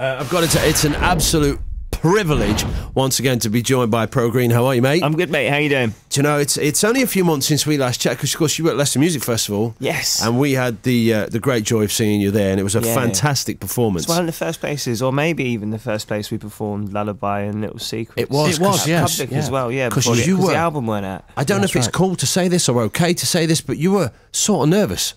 I've got to. It's an absolute privilege once again to be joined by Pro Green. How are you, mate? I'm good, mate. How you doing? Do you know, it's only a few months since we last checked, because of course you were at Leicester Music Festival. Yes. And we had the great joy of seeing you there, and it was a fantastic performance. It's one of the first places, or maybe even the first place we performed Lullaby and Little Secrets. It was, yes. Public as well, yeah, because the album went out. I don't know if it's cool to say this or okay to say this, but you were sort of nervous.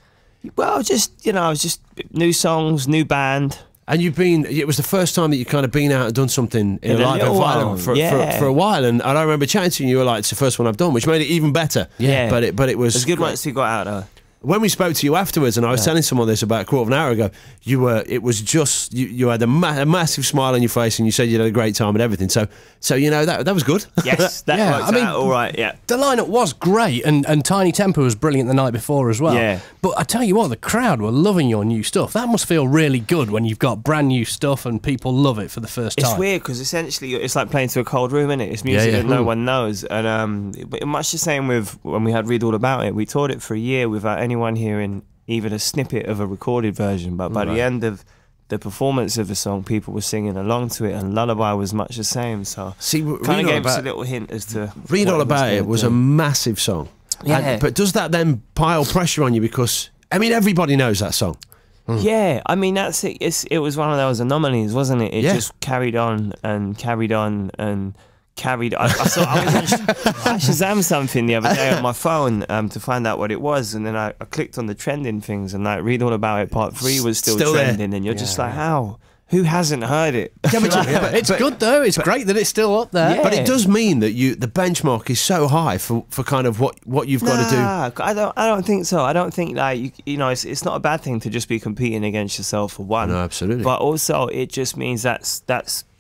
Well, just, I was just new songs, new band. And it was the first time that you kind of been out and done something in a live environment for a while. And I remember chatting to you, you were like, it's the first one I've done, which made it even better. Yeah. But it was... It's good once you got out, though. When we spoke to you afterwards, and I was telling someone this about a quarter of an hour ago, you had a massive smile on your face, and you said you had a great time and everything. So you know, that was good. Yes, that worked out all right, yeah. The lineup was great, and Tiny Temper was brilliant the night before as well. Yeah. But I tell you what, the crowd were loving your new stuff. That must feel really good when you've got brand new stuff and people love it for the first time. It's weird, because essentially it's like playing to a cold room, isn't it? It's music that no one knows. And much the same with when we had Read All About It. We toured it for a year without anyone hearing even a snippet of a recorded version, but by the end of the performance of the song, people were singing along to it, and Lullaby was much the same. So kind of gave us a little hint as to Read All About It was a massive song. Yeah. But does that then pile pressure on you? Because I mean, everybody knows that song. Yeah, I mean, that's it. It was one of those anomalies, wasn't it? It just carried on and carried on and carried. I Shazammed something the other day on my phone to find out what it was, and then I clicked on the trending things, and like Read All About It Part 3 was still trending, there. And you're just like, how? Who hasn't heard it? Yeah, but it's good though. It's great that it's still up there. But it does mean that the benchmark is so high for kind of what you've got to do. I don't think so. I don't think like you know it's not a bad thing to just be competing against yourself for one. No, absolutely. But also it just means that's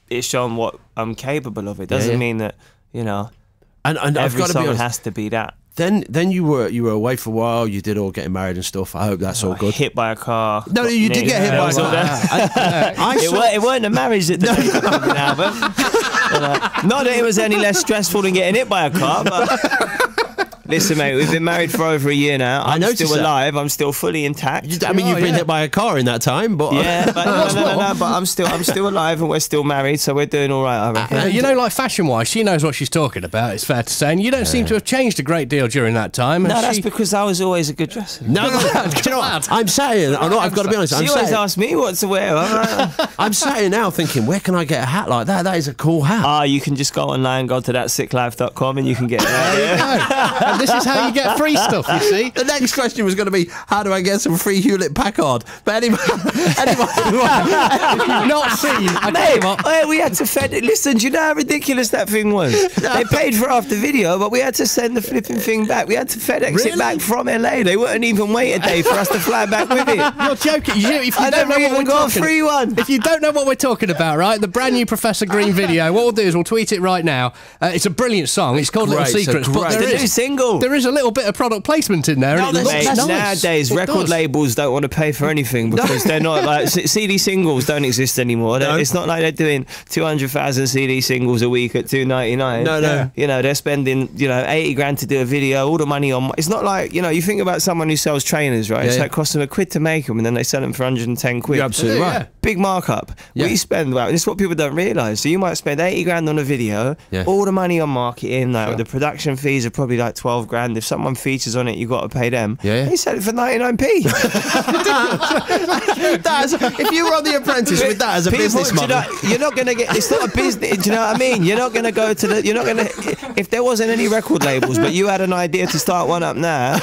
it's showing what I'm capable of. It doesn't mean that, you know, and every I've got to song be honest, has to be that. Then you were away for a while. You did all getting married and stuff. I hope that's all good. Hit by a car. No, you did get hit by a car. It weren't a marriage that did the album. Not that it was any less stressful than getting hit by a car, but... Listen, mate, we've been married for over a year now. I'm still alive. I'm still fully intact. I mean, you've been hit by a car in that time, but but no, but I'm still alive, and we're still married, so we're doing all right, I reckon. You know, like fashion-wise, she knows what she's talking about. It's fair to say, and you don't seem to have changed a great deal during that time. No, that's because I was always a good dresser. No, do you know what? I'm saying, I've got to be honest. She always asks me what to wear. I'm sat here now thinking, where can I get a hat like that? That is a cool hat. You can just go online, go to thatsicklife.com, and you can get it. There you go. And this is how you get free stuff, you see. The next question was going to be, how do I get some free Hewlett Packard? But anyway, not seen. Mate, we had to fed it. Listen, do you know how ridiculous that thing was? They paid for half the video, but we had to send the flipping thing back. We had to FedEx it back from LA. They wouldn't even wait a day for us to fly back with it. You're joking. I never even got a free one. If you don't know what we're talking about, right, the brand new Professor Green video, what we'll do is we'll tweet it right now. It's a brilliant song. It's called Little Secrets. But the new single. There is a little bit of product placement in there. And it looks nice. Nowadays, record labels don't want to pay for anything because they're not like CD singles don't exist anymore. No. It's not like they're doing 200,000 CD singles a week at $2.99. No. You know, they're spending 80 grand to do a video. All the money on. It's not like you think about someone who sells trainers, right? It's like cost them £1 to make them, and then they sell them for 110 quid. You're absolutely right. Yeah. Big markup. We spend. Well, this is what people don't realise. So you might spend 80 grand on a video. All the money on marketing, like the production fees are probably like 12 grand. If someone features on it, you got to pay them. They sell it for 99p. If you were on The Apprentice with that as a business model, you're not going to get. It's not a business. Do you know what I mean? You're not going to go to the. You're not going to. If there wasn't any record labels, but you had an idea to start one up now, and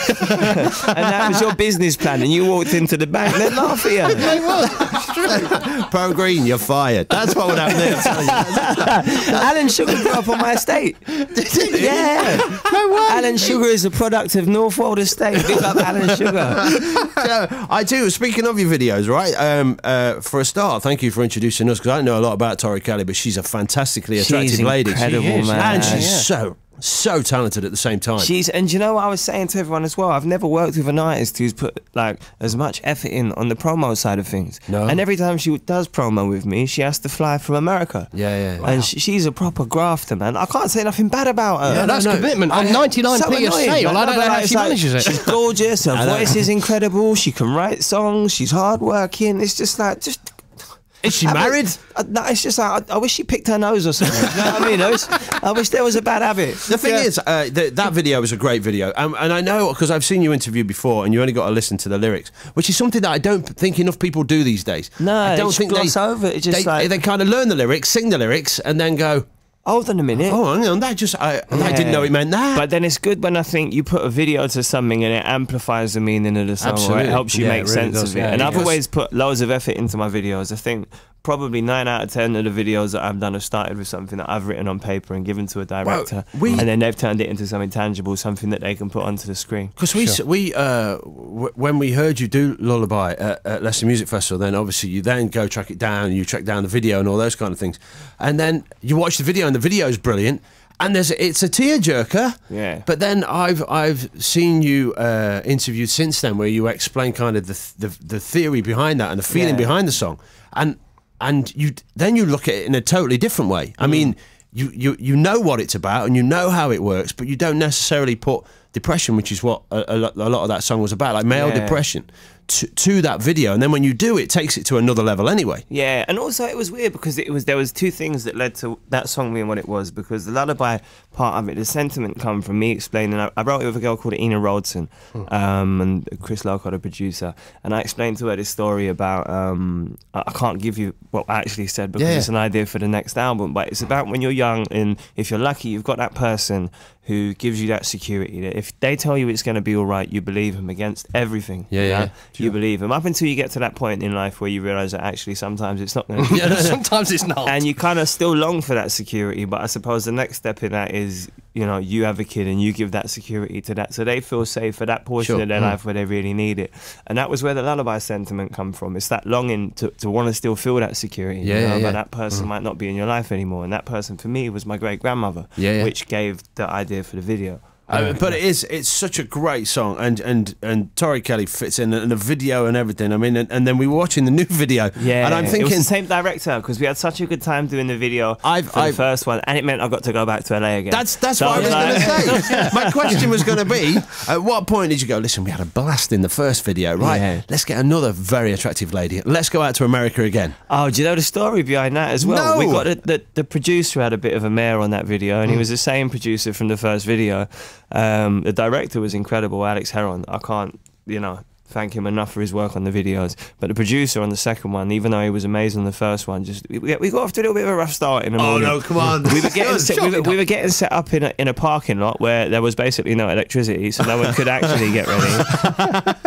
that was your business plan, and you walked into the bank, they'd laugh at you. They will. It's true. Pro Green, you're fired. That's what would happen there. Alan Sugar grew up on my estate. Yeah. No way. Alan Sugar is a product of Northwold Estate. Big up Alan Sugar. I do. Speaking of your videos, right? For a start, thank you for introducing us, because I don't know a lot about Tori Kelly, but she's a fantastically attractive lady. Incredible, man. And she's so talented at the same time. And you know what I was saying to everyone as well? I've never worked with an artist who's put like as much effort in on the promo side of things. No. And every time she does promo with me, she has to fly from America. Yeah. And she's a proper grafter, man. I can't say nothing bad about her. Yeah, that's commitment. On 99p a sale, I don't know how she manages it. She's gorgeous. Her voice is incredible. She can write songs. She's hardworking. It's just like Is she married? No, it's just like, I wish she picked her nose or something. You know what I mean? I wish there was a bad habit. The thing is, that video was a great video. And I know, because I've seen you interview before, and you only got to listen to the lyrics, which is something that I don't think enough people do these days. No, I don't think gloss over it. Just they kind of learn the lyrics, sing the lyrics, and then go, hold on a minute. oh, hang on, I didn't know it meant that. But then it's good when I think you put a video to something and it amplifies the meaning of the song, or it helps you make sense of it. And I've always put loads of effort into my videos. I think probably 9 out of 10 of the videos that I've done have started with something that I've written on paper and given to a director, and then they've turned it into something tangible, something that they can put onto the screen. Because when we heard you do Lullaby at Leicester Music Festival, then obviously you then go track it down, you track down the video and all those kind of things, and then you watch the video and the video is brilliant. And it's a tearjerker. Yeah. But then I've seen you interviewed since then, where you explain kind of the theory behind that and the feeling behind the song, and you look at it in a totally different way. I mean, you know what it's about and you know how it works, but you don't necessarily put depression, which is what a lot of that song was about, like male depression, to that video. And then when you do, it takes it to another level anyway. Yeah, and also it was weird because there was two things that led to that song being what it was, because the lullaby part of it, the sentiment come from me explaining. I wrote it with a girl called Ina Roldson, and Chris Lockhart, the producer, and I explained to her this story about I can't give you what I actually said because it's an idea for the next album, but it's about when you're young, and if you're lucky, you've got that person who gives you that security that if they tell you it's going to be all right, you believe them against everything. You believe them up until you get to that point in life where you realise that actually sometimes it's not going to be. Sometimes it's not. And you kind of still long for that security, but I suppose the next step in that is, you know, you have a kid and you give that security to that, so they feel safe for that portion of their life where they really need it. And that was where the lullaby sentiment come from. It's that longing to want to still feel that security. But that person might not be in your life anymore, and that person for me was my great grandmother, which gave the idea for the video. But it's such a great song, and Tori Kelly fits in the video and everything. I mean, and then we were watching the new video, and I'm thinking, it was the same director, because we had such a good time doing the video for the first one, and it meant I got to go back to LA again. That's what I was going to say. My question was going to be, at what point did you go, listen, we had a blast in the first video, right? Let's get another very attractive lady. Let's go out to America again. Oh, do you know the story behind that as well? No. We got the producer had a bit of a mare on that video, and he was the same producer from the first video. The director was incredible, Alex Heron. I can't, thank him enough for his work on the videos. But the producer on the second one, even though he was amazing on the first one, we got off to a little bit of a rough start in the morning. Oh no, come on! We were getting set up in a parking lot where there was basically no electricity, so no one could actually get ready.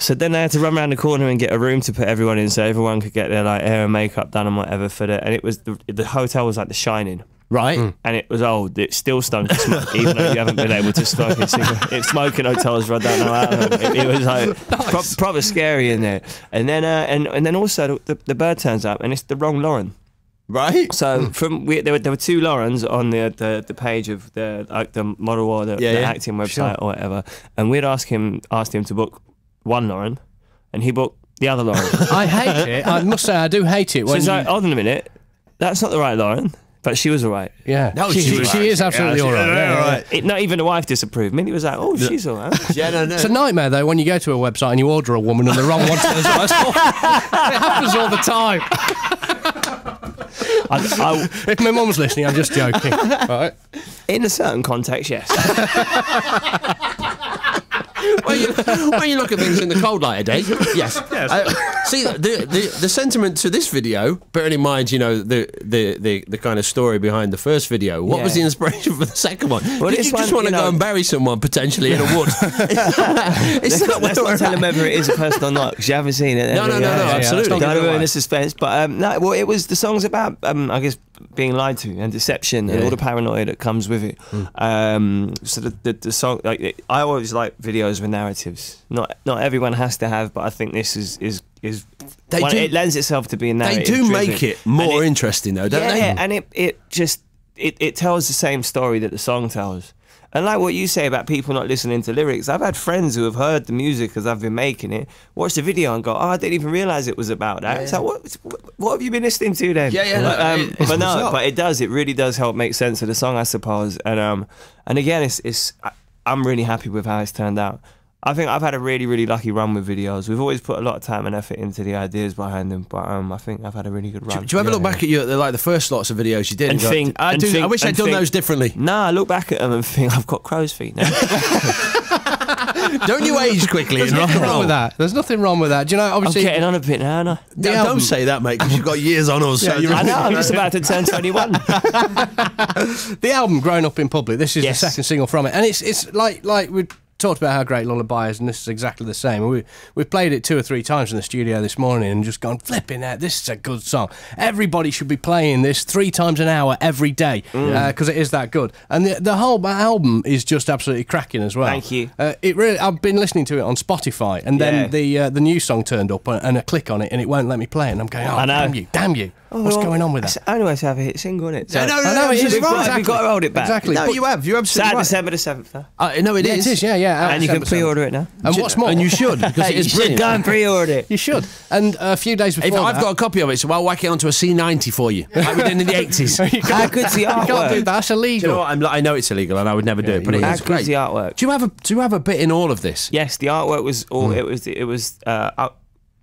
So then they had to run around the corner and get a room to put everyone in, so everyone could get their hair and makeup done and whatever for it. And it was the hotel was like The Shining. Right. And it was old. It still stunk of smoke, even though you haven't been able to smoke a cigarette. It's smoking hotels, I don't know how. It was like proper scary in there. And then and then also the bird turns up and it's the wrong Lauren. Right. So there were two Laurens on the page of the model or the acting website or whatever, and we'd asked him to book one Lauren, and he booked the other Lauren. I hate it. I must say I do hate it. So it's like, hold on a minute, that's not the right Lauren. But she was all right. Yeah. No, she is absolutely all right. Not even the wife disapproved. Minnie was like, oh, she's all right. Yeah, no. It's a nightmare, though, when you go to a website and you order a woman and the wrong one turns up. It happens all the time. If my mum's listening, I'm just joking. Right. In a certain context, yes. when you look at things in the cold light of day, yes. See, the sentiment to this video, bearing in mind, the kind of story behind the first video. What was the inspiration for the second one? Well, Did you just want to go and bury someone potentially in a wood? Let's not tell them whether it is a person or not, because you haven't seen it. No, absolutely. Don't ruin the suspense. But it was the song's about, I guess, being lied to and deception and all the paranoia that comes with it. So the song, I always like videos with narratives. Not everyone has to have, but I think this is it lends itself to being narrative. They do make it more interesting though, don't they? Yeah, and it tells the same story that the song tells. And like what you say about people not listening to lyrics, I've had friends who have heard the music as I've been making it, watch the video and go, oh, I didn't even realise it was about that. It's like, what have you been listening to then? But it does. It really does help make sense of the song, I suppose. And again, I'm really happy with how it's turned out. I think I've had a really, really lucky run with videos. We've always put a lot of time and effort into the ideas behind them, but I think I've had a really good run. Do you ever look back at like the first lots of videos you did and go, think, I wish I'd done those differently? Nah, I look back at them and think I've got crow's feet now. Don't you age quickly in rock and roll? With that. There's nothing wrong with that. Do you know? Obviously, I'm getting on a bit now, aren't I? Don't say that, mate, because you've got years on us. Yeah, so I know. I'm just about to turn 21. The album "Grown Up in Public." This is the second single from it, and it's like we talked about how great Lullaby is, and this is exactly the same. We've played it 2 or 3 times in the studio this morning and just gone, flipping out, this is a good song. Everybody should be playing this 3 times an hour every day, because it is that good. And the whole album is just absolutely cracking as well. Thank you. I've been listening to it on Spotify, and then the new song turned up, and I click on it, and it won't let me play it, and I'm going, oh, damn you. What's going on with that? I always have a hit single, innit? So No, it is right. We've got to hold it back. Exactly. No, you have. You're absolutely Saturday, right. December the 7th. No, it is. It is, yeah. And you can pre-order it now. And what's more, And you should, because it You is should brilliant. go and pre-order it. you should. And a few days before I've got a copy of it, so I'll whack it onto a C90 for you. Like we did in the 80s. How good's the you can't do artwork? that. That's illegal. You know what? I know it's illegal, and I would never do it, but How it's good's great. the artwork? Do you have a bit in all of this? Yes, the artwork was all. It was.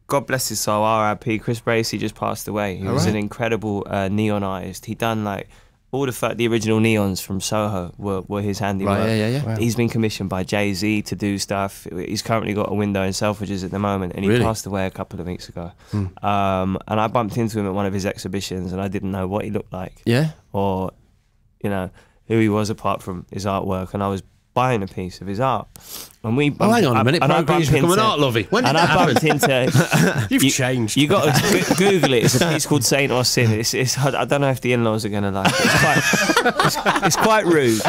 God bless his soul. R.I.P. Chris Bracey just passed away. He was an incredible neon artist. He done like all the original neons from Soho were his handiwork. Right, yeah. Wow. He's been commissioned by Jay-Z to do stuff. He's currently got a window in Selfridges at the moment, and he Really? passed away a couple of weeks ago. And I bumped into him at one of his exhibitions, and I didn't know what he looked like, Yeah. or who he was apart from his artwork, and I was buying a piece of his art. And we hang on a minute. Progress become an art lovey. When did and that I bumped into. You've changed. You got to Google it. It's a piece called Saint or Sin. It's I don't know if the in-laws are going to like it. It's quite rude.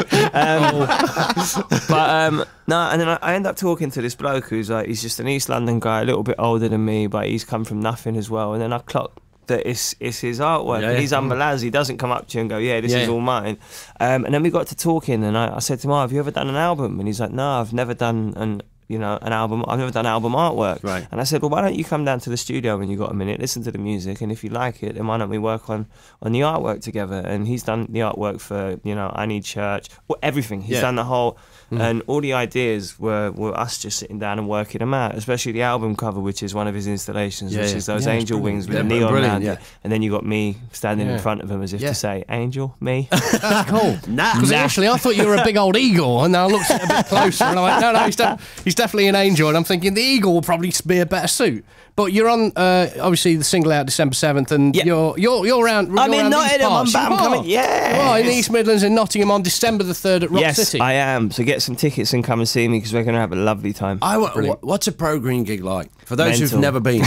No, and then I end up talking to this bloke who's like, he's just an East London guy, a little bit older than me, but he's come from nothing as well. And then I clocked that it's his artwork. Yeah, And yeah. he's unbalaz. He doesn't come up to you and go, yeah, this is all mine. And then we got to talking, and I said to him, have you ever done an album? And he's like, no, I've never done an album. I've never done album artwork. Right. And I said, well, why don't you come down to the studio when you got a minute, listen to the music, and if you like it, then why don't we work on the artwork together? And he's done the artwork for I Need Church, everything. He's done the whole. And all the ideas were us just sitting down and working them out, especially the album cover, which is one of his installations, which is those angel wings with the neon around it. And then you got me standing in front of him as if to say, angel, me. That's cool. Nah. Because initially I thought you were a big old eagle, and now I looked a bit closer, and I went, no, he's definitely an angel. And I'm thinking the eagle will probably be a better suit. But you're on, obviously, the single out December 7th, and you're around. I'm in around Nottingham. I'm coming. Yeah. Oh, in the East Midlands in Nottingham on December the 3rd at Rock City. Yes, I am. So get some tickets and come and see me, because we're going to have a lovely time. What's a Pro Green gig like? For those who've Mental. never been.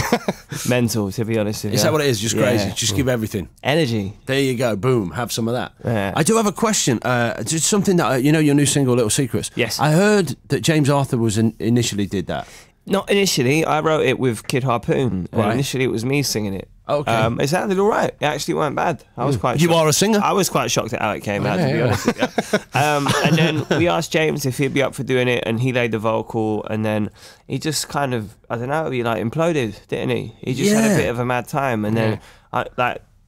Mental, to be honest with you. Is that what it is? Just Yeah. crazy. Just give everything. Energy. There you go. Boom. Have some of that. Yeah. I do have a question. Just something that, your new single, Little Secrets. Yes. I heard that James Arthur initially did that. Not initially. I wrote it with Kid Harpoon. And Right. initially, it was me singing it. Okay. It sounded all right. It actually weren't bad. I was quite You shocked. are a singer? I was quite shocked at how it came out, to be honest with you. And then we asked James if he'd be up for doing it, and he laid the vocal, and then he just kind of, I don't know, he like imploded, didn't he? He just had a bit of a mad time, and then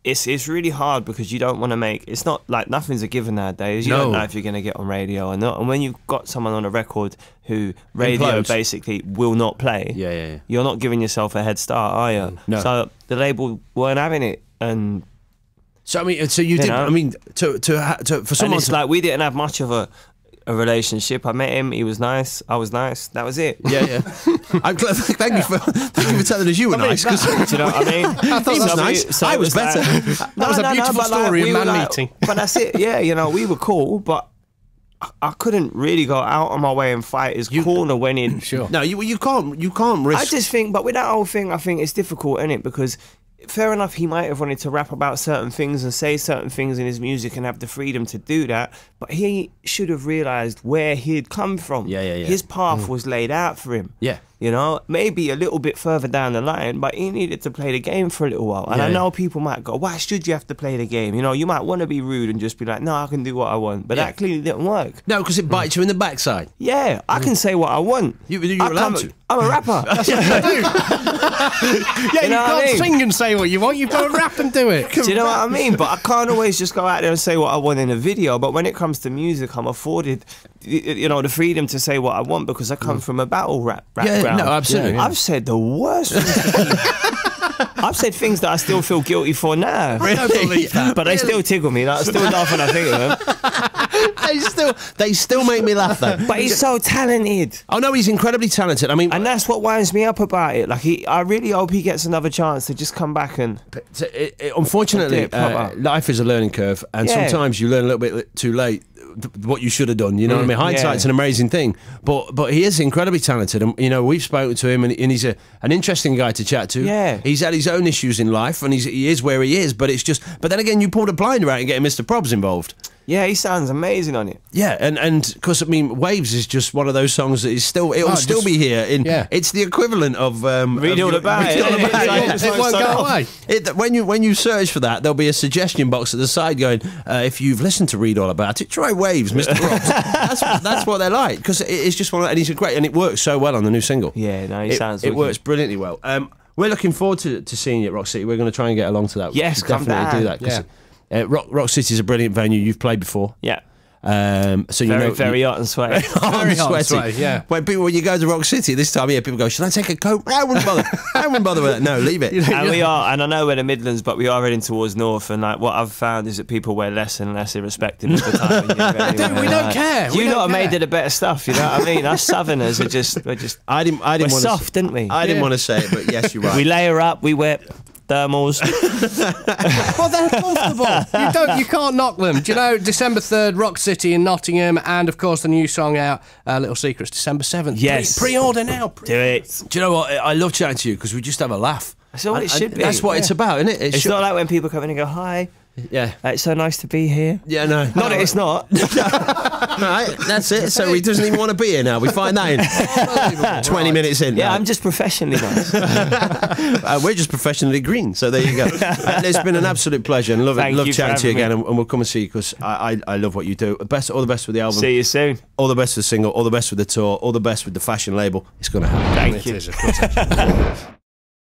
it's really hard, because you don't want to make, it's not like nothing's a given nowadays. You don't know if you're going to get on radio or not. And when you've got someone on a record who radio Implodes. basically will not play, you're not giving yourself a head start, are you? No. So the label weren't having it, and So, I mean, you did, know? I mean, for and someone it's like we didn't have much of a relationship. I met him, he was nice, I was nice, that was it. Yeah. I'm glad, thank you for telling us you were nice. Do you know what I mean? I thought He was nice. I was better. That was a beautiful story of man meeting. But that's it. Yeah, we were cool, but I couldn't really go out on my way and fight his corner when he. Sure. No, you can't risk. I just think, but with that whole thing, I think it's difficult, isn't it? Because fair enough, he might have wanted to rap about certain things and say certain things in his music and have the freedom to do that, but he should have realised where he'd come from. Yeah. His path was laid out for him. Yeah. Maybe a little bit further down the line, but he needed to play the game for a little while. And I know people might go, why should you have to play the game? You might want to be rude and just be like, no, I can do what I want. But that clearly didn't work. No, because it bites you in the backside. Yeah, I can say what I want. You're allowed to. I'm a rapper. Yeah, you know what I can't mean? sing and say what you want. You've got to rap and do it. Do you know what I mean? But I can't always just go out there and say what I want in a video. But when it comes to music, I'm afforded you know, the freedom to say what I want because I come from a battle rap background. No, absolutely. I've said the worst things. I've said things that I still feel guilty for now. Really? But they still tickle me. Like, I still laugh when I think of them. They still make me laugh though. But he's so talented. Oh no, he's incredibly talented. I mean, and that's what winds me up about it. Like, I really hope he gets another chance to just come back and. Unfortunately, life is a learning curve, and sometimes you learn a little bit too late what you should have done. You know what I mean? Hindsight's an amazing thing, but he is incredibly talented, and you know, we've spoken to him, and he's an interesting guy to chat to. Yeah, he's had his own issues in life, and he is where he is. But it's just, but then again, you pulled a blinder out and getting Mr. Probs involved. Yeah, he sounds amazing on it. Yeah, and because I mean, Waves is just one of those songs that is still, it'll still be here. It's the equivalent of Read All About It. It won't go away. When you search for that, there'll be a suggestion box at the side going, if you've listened to Read All About It, try Waves, Mr. Probs. that's what they're like, because it's just one, and he's great, and it works so well on the new single. Yeah, no, he sounds. It works brilliantly well. We're looking forward to seeing you at Rock City. We're going to try and get along to that. Yes, come down. Do that. Yeah. Rock City is a brilliant venue. You've played before. Yeah. So very hot and sweaty. Hot and sweaty. Yeah. When you go to Rock City this time of year, people go, "Should I take a coat?" I wouldn't bother. I wouldn't bother with that. No, leave it. And we are, and I know we're the Midlands, but we are heading towards North. And like what I've found is that people wear less and less irrespective of the time of year. Anyway. We don't care. You lot are made of the better stuff. You know what I mean? Us Southerners are just. I didn't. We're soft, didn't we? I didn't want to say it, but yes, you're right. We layer up. We wear thermals. Well, they're comfortable. You can't knock them. Do you know, December 3rd, Rock City in Nottingham, and of course the new song out, Little Secrets, December 7th. Yes. Pre-order now. Do it. Do you know what? I love chatting to you because we just have a laugh. That's all it should be. That's what it's about, isn't it? It's not like when people come in and go, "Hi." Yeah. It's so nice to be here. Yeah, no. Not that it's not. Right, that's it. So he doesn't even want to be here now. We find that in 20 minutes in. Yeah, I'm just professionally nice. We're just professionally green. So there you go. It's been an absolute pleasure, and love chatting to you again. And we'll come and see you because I love what you do. All the best with the album. See you soon. All the best with the single. All the best with the tour. All the best with the fashion label. It's going to happen. Thank you.